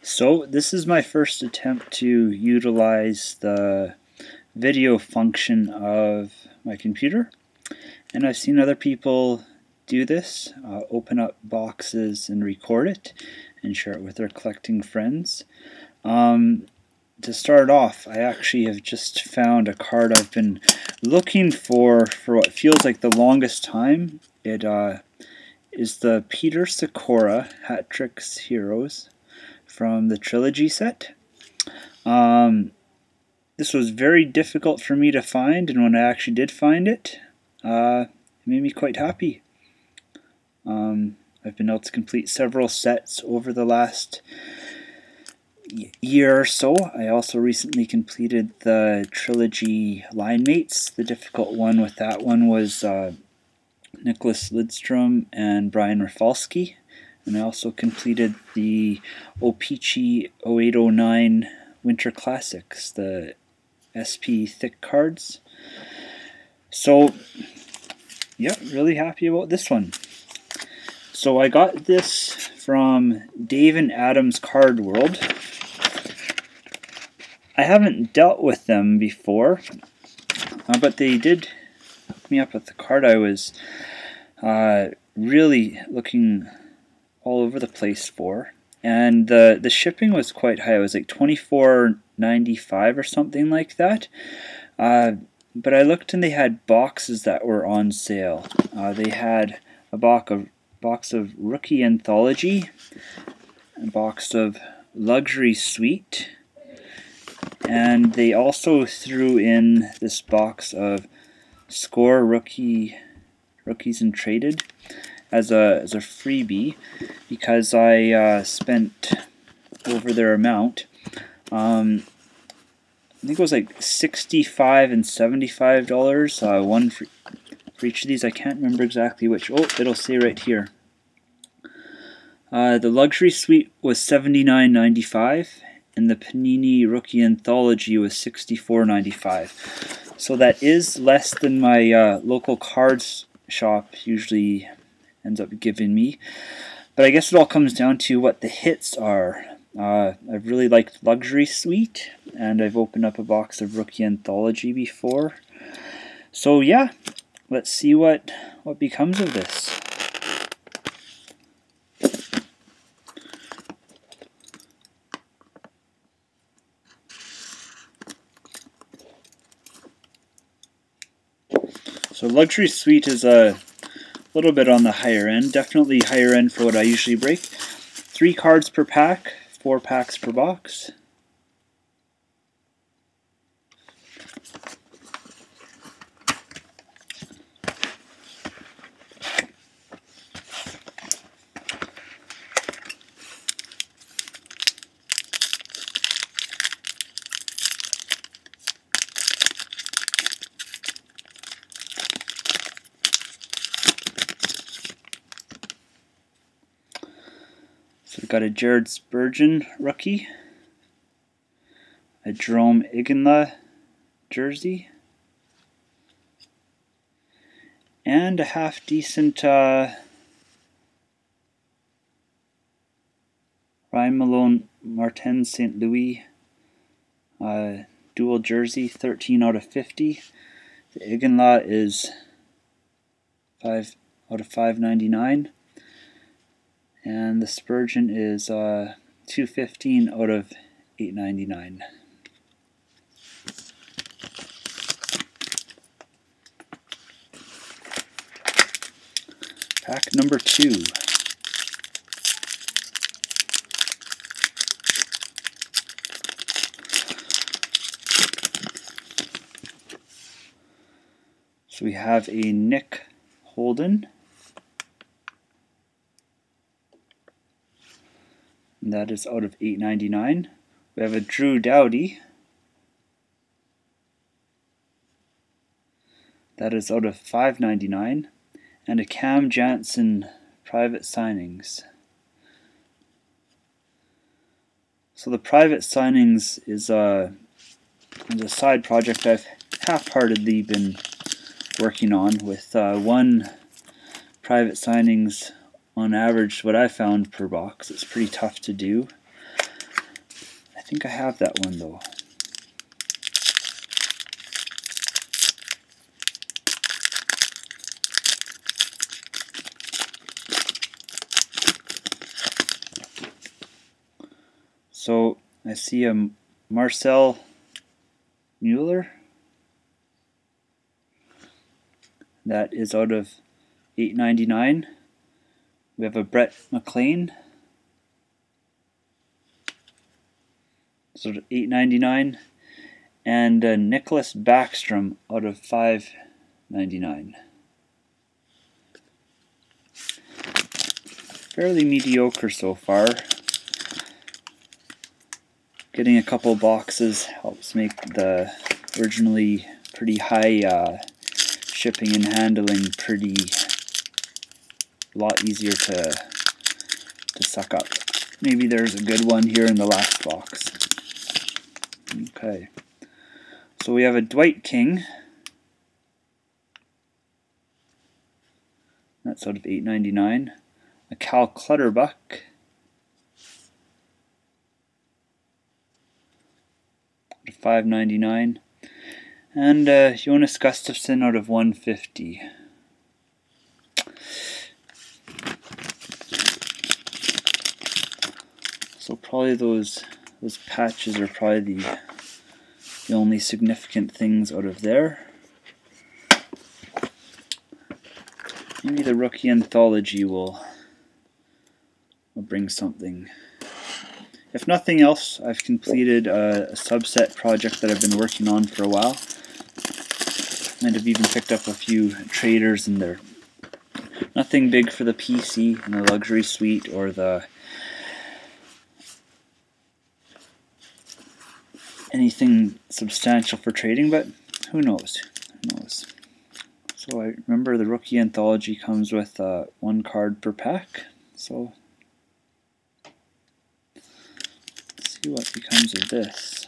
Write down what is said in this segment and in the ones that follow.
So this is my first attempt to utilize the video function of my computer, and I've seen other people do this, open up boxes and record it and share it with their collecting friends. To start off, I actually have just found a card I've been looking for what feels like the longest time. It is the Peter Sikora Hat-Tricks Heroes from the Trilogy set. This was very difficult for me to find, and when I actually did find it, it made me quite happy. I've been able to complete several sets over the last year or so. I also recently completed the Trilogy Line Mates. The difficult one with that one was Nicholas Lidstrom and Brian Rafalski. And I also completed the O-Pee-Chee 0809 Winter Classics, the SP thick cards. So, yeah, really happy about this one. So I got this from Dave and Adam's Card World. I haven't dealt with them before, but they did hook me up with the card I was really looking all over the place for, and the shipping was quite high. It was like $24.95 or something like that. But I looked and they had boxes that were on sale. They had a box of Rookie Anthology, a box of Luxury Suite, and they also threw in this box of Score Rookies and Traded as a freebie, because I spent over their amount. I think it was like $65 and $75, one for each of these. I can't remember exactly which. Oh, it'll say right here. The Luxury Suite was $79.95, and the Panini Rookie Anthology was $64.95. So that is less than my local cards shop usually ends up giving me. But I guess it all comes down to what the hits are. I've really liked Luxury Suite, and I've opened up a box of Rookie Anthology before. So yeah, let's see what becomes of this. So Luxury Suite is a little bit on the higher end, definitely higher end for what I usually break. 3 cards per pack, 4 packs per box. So we've got a Jared Spurgeon rookie, a Jerome Iginla jersey, and a half-decent Ryan Malone Martin St. Louis dual jersey, 13 out of 50. The Iginla is 5 out of 599. And the Spurgeon is 215 out of 899. Pack number 2. So we have a Nick Holden. And that is out of $8.99. We have a Drew Doughty. That is out of $5.99. And a Cam Janssen private signings. So the private signings is a side project I've half-heartedly been working on, with one private signings on average what I found per box. It's pretty tough to do. think I have that one though. So I see a Marcel Mueller. That is out of $8.99. We have a Brett McLean. So $8.99. And a Nicholas Backstrom out of $5.99. Fairly mediocre so far. Getting a couple boxes helps make the originally pretty high shipping and handling a lot easier to suck up. Maybe there's a good one here in the last box. Okay, so we have a Dwight King. That's out of $8.99. A Cal Clutterbuck. Out of $5.99. And Jonas Gustafsson out of $1.50. So probably those patches are probably the only significant things out of there. Maybe the rookie anthology will bring something. If nothing else, I've completed a subset project that I've been working on for a while. And I've even picked up a few traders in there. Nothing big for the PC and the luxury suite or the anything substantial for trading, but who knows? Who knows? So I remember the rookie anthology comes with 1 card per pack. So let's see what becomes of this.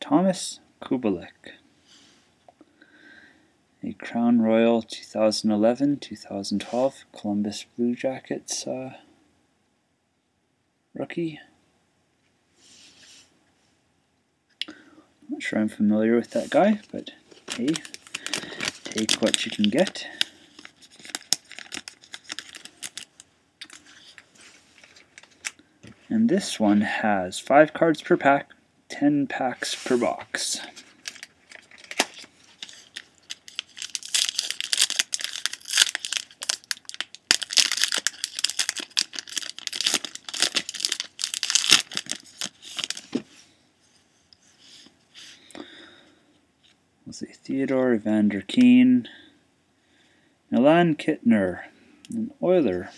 Thomas Kubalik. A Crown Royal 2011-2012 Columbus Blue Jackets rookie. Not sure I'm familiar with that guy, but hey, take what you can get. And this one has 5 cards per pack, 10 packs per box. Theodore Evander Kane, Milan Kittner, an Oiler.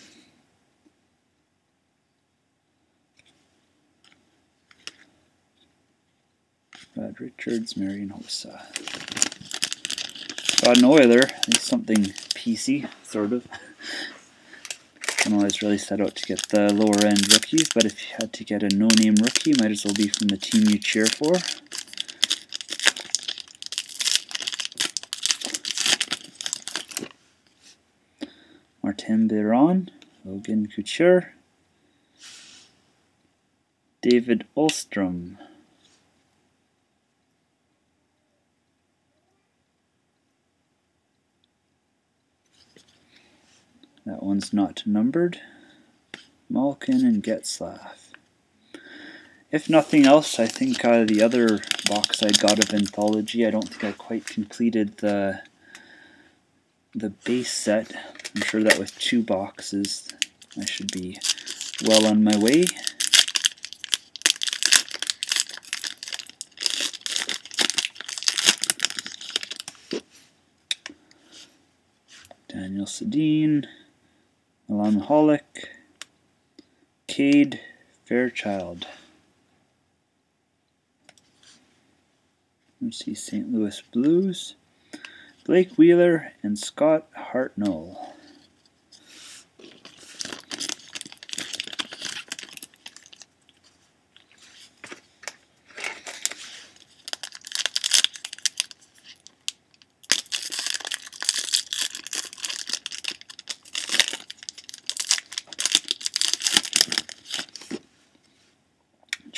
Brad Richards, Marian Hossa. Got an Oiler, at least something PC, sort of. Don't always really set out to get the lower end rookies, but if you had to get a no-name rookie, might as well be from the team you cheer for. Martin Biron, Logan Couture, David Ulstrom, that one's not numbered, Malkin and Getzlaff. If nothing else, I think the other box I got of Anthology, I don't think I quite completed the base set. I'm sure that with 2 boxes I should be well on my way. Daniel Sedin, Milan Holick, Cade Fairchild. Let's see, St. Louis Blues, Blake Wheeler and Scott Hartnell.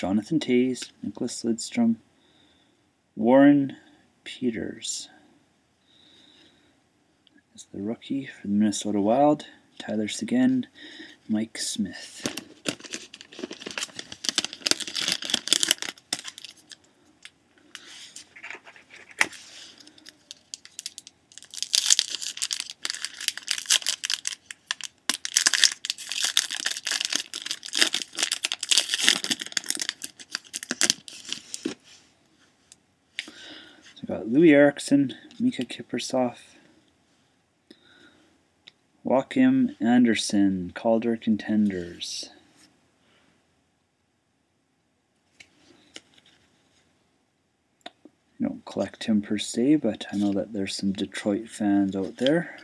Jonathan Toews, Nicholas Lidstrom, Warren Peters is the rookie for the Minnesota Wild. Tyler Seguin, Mike Smith. So we got Louis Eriksson, Mika Kiprusoff, Joakim Anderson, Calder contenders. I don't collect him per se, but I know that there's some Detroit fans out there.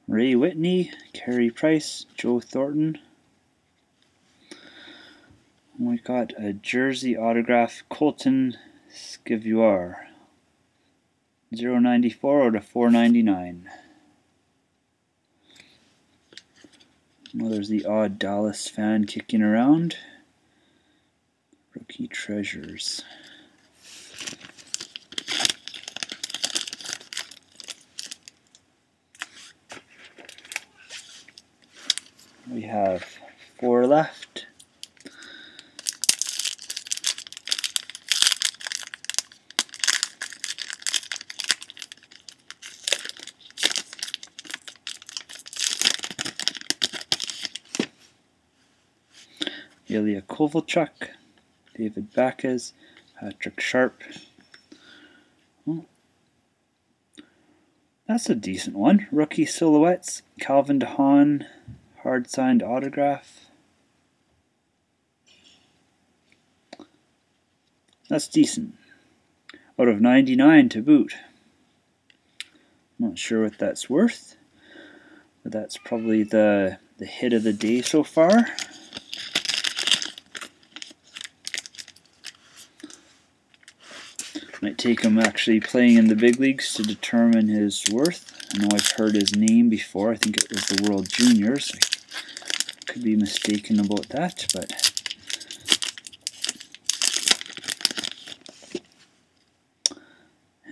Ray Whitney, Carey Price, Joe Thornton. And we got a jersey autograph, Colton Sceviour. 0.94 out of 4.99. Well, there's the odd Dallas fan kicking around. Rookie treasures. We have 4 left. Ilya Kovalchuk, David Backes, Patrick Sharp. Oh, that's a decent one. Rookie silhouettes, Calvin DeHaan, hard signed autograph. That's decent. Out of 99 to boot. Not sure what that's worth, but that's probably the hit of the day so far. Might take him actually playing in the big leagues to determine his worth. I know I've heard his name before. I think it was the World Juniors. I could be mistaken about that, but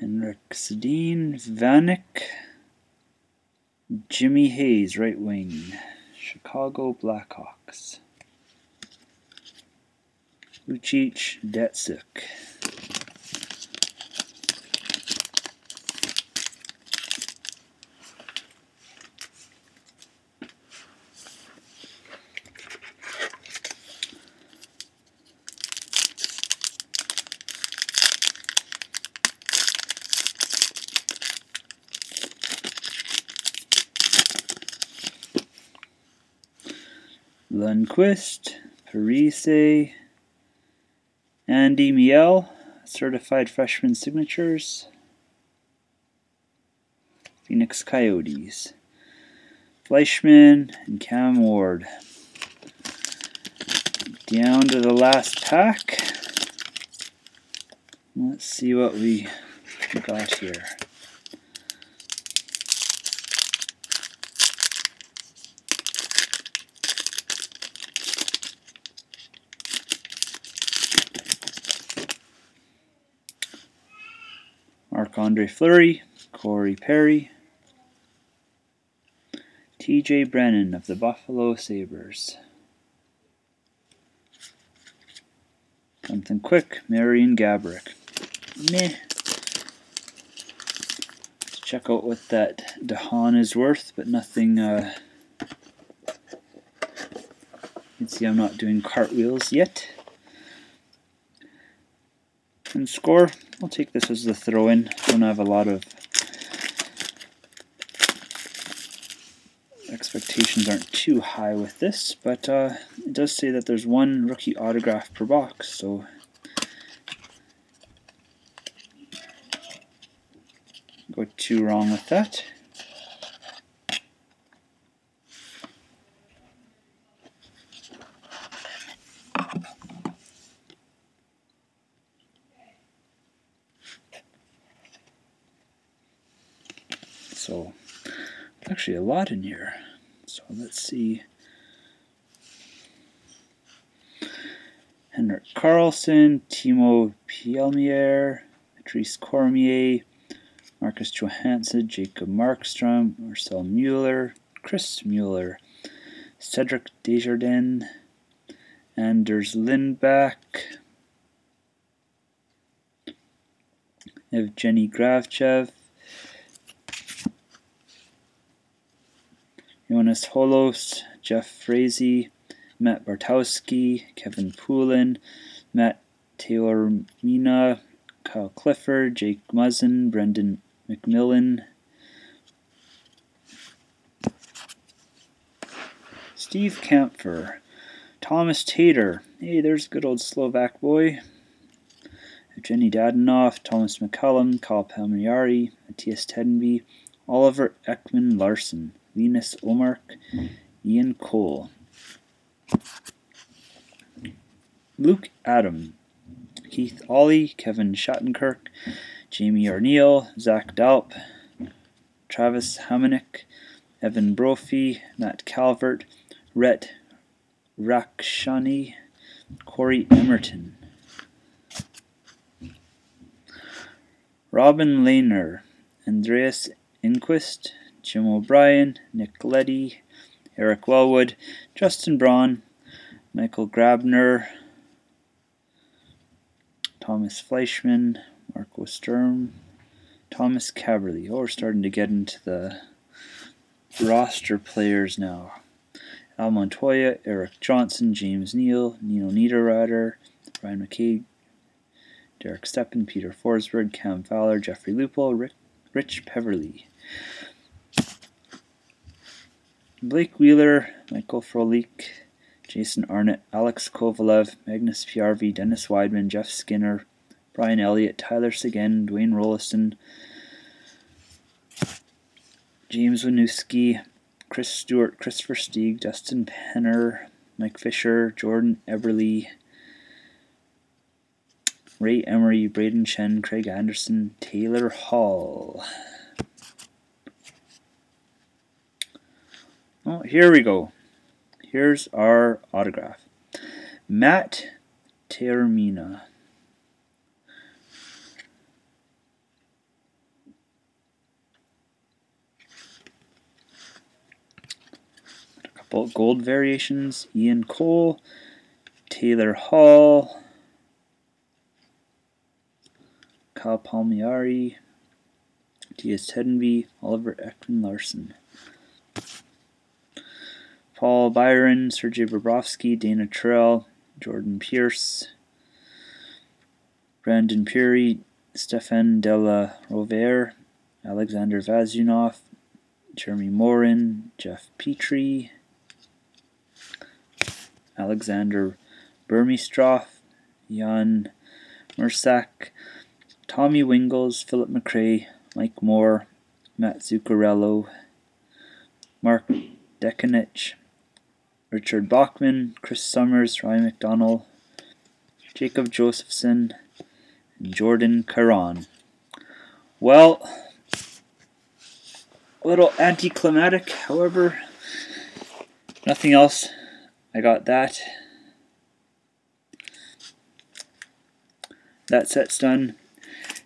Henrik Sedin, Vanek, Jimmy Hayes, right wing, Chicago Blackhawks. Lucic, Datsuk. Lundqvist, Parise, Andy Miel, certified freshman signatures. Phoenix Coyotes, Fleischman and Cam Ward. Down to the last pack. Let's see what we got here. Marc-Andre Fleury, Corey Perry, TJ Brennan of the Buffalo Sabres. Something quick, Marian Gaborik. Meh. Let's check out what that DeHaan is worth, but nothing. You can see I'm not doing cartwheels yet. And score, I'll take this as the throw-in. Don't have a lot of expectations, aren't too high with this, but it does say that there's 1 rookie autograph per box, so go too wrong with that. actually a lot in here. So let's see. Henrik Karlsson, Timo Pielmier, Patrice Cormier, Marcus Johansson, Jacob Markstrom, Marcel Mueller, Chris Mueller, Cedric Desjardins, Anders Lindback, Evgeny Gravchev, Jonas Holos, Jeff Frazee, Matt Bartowski, Kevin Poulin, Matt Taormina, Kyle Clifford, Jake Muzzin, Brendan McMillan, Steve Kampfer, Thomas Tater, hey, there's good old Slovak boy, Evgeny Dadonov, Thomas McCullum, Kyle Palmieri, Matthias Tedenby, Oliver Ekman Larson, Linus Omark, Ian Cole, Luke Adam, Keith Ollie, Kevin Shattenkirk, Jamie Arneal, Zach Dalp, Travis Hamonic, Evan Brophy, Matt Calvert, Rhett Rakshani, Corey Emerton, Robin Lehner, Andreas Inquist, Jim O'Brien, Nick Leddy, Eric Wellwood, Justin Braun, Michael Grabner, Thomas Fleischman, Marco Sturm, Thomas Caberly. Oh, we're starting to get into the roster players now. Al Montoya, Eric Johnson, James Neal, Nino Niederreiter, Ryan McKay, Derek Steppen, Peter Forsberg, Cam Fowler, Jeffrey Lupul, Rich Peverly, Blake Wheeler, Michael Frolik, Jason Arnott, Alex Kovalev, Magnus Piarvi, Dennis Weidman, Jeff Skinner, Brian Elliott, Tyler Seguin, Dwayne Rollison, James Winooski, Chris Stewart, Christopher Stieg, Dustin Penner, Mike Fisher, Jordan Eberly, Ray Emery, Braden Chen, Craig Anderson, Taylor Hall. Oh, here we go. Here's our autograph. Matt Taormina. A couple gold variations. Ian Cole, Taylor Hall, Kyle Palmieri, Matthias Tedenby, Oliver Ekman Larson, Paul Byron, Sergei Bobrovsky, Dana Terrell, Jordan Pierce, Brandon Peary, Stefan Della Rovere, Alexander Vazunov, Jeremy Morin, Jeff Petrie, Alexander Burmistroff, Jan Mursak, Tommy Wingles, Philip McRae, Mike Moore, Matt Zuccarello, Mark Dekanich, Richard Bachman, Chris Summers, Ryan McDonald, Jacob Josephson, and Jordan Caron. Well, a little anticlimactic, however, nothing else. I got that. That set's done.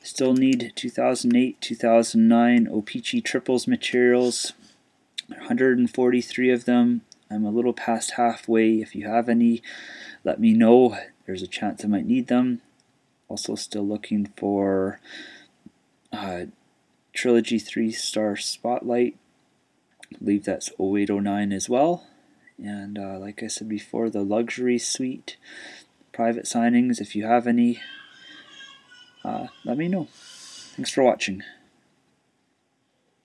Still need 2008, 2009 O-Pee-Chee triples materials. 143 of them. I'm a little past halfway. If you have any, let me know. There's a chance I might need them. Also still looking for Trilogy 3-star Spotlight. I believe that's 0809 as well. And like I said before, the Luxury Suite private signings. If you have any, let me know. Thanks for watching.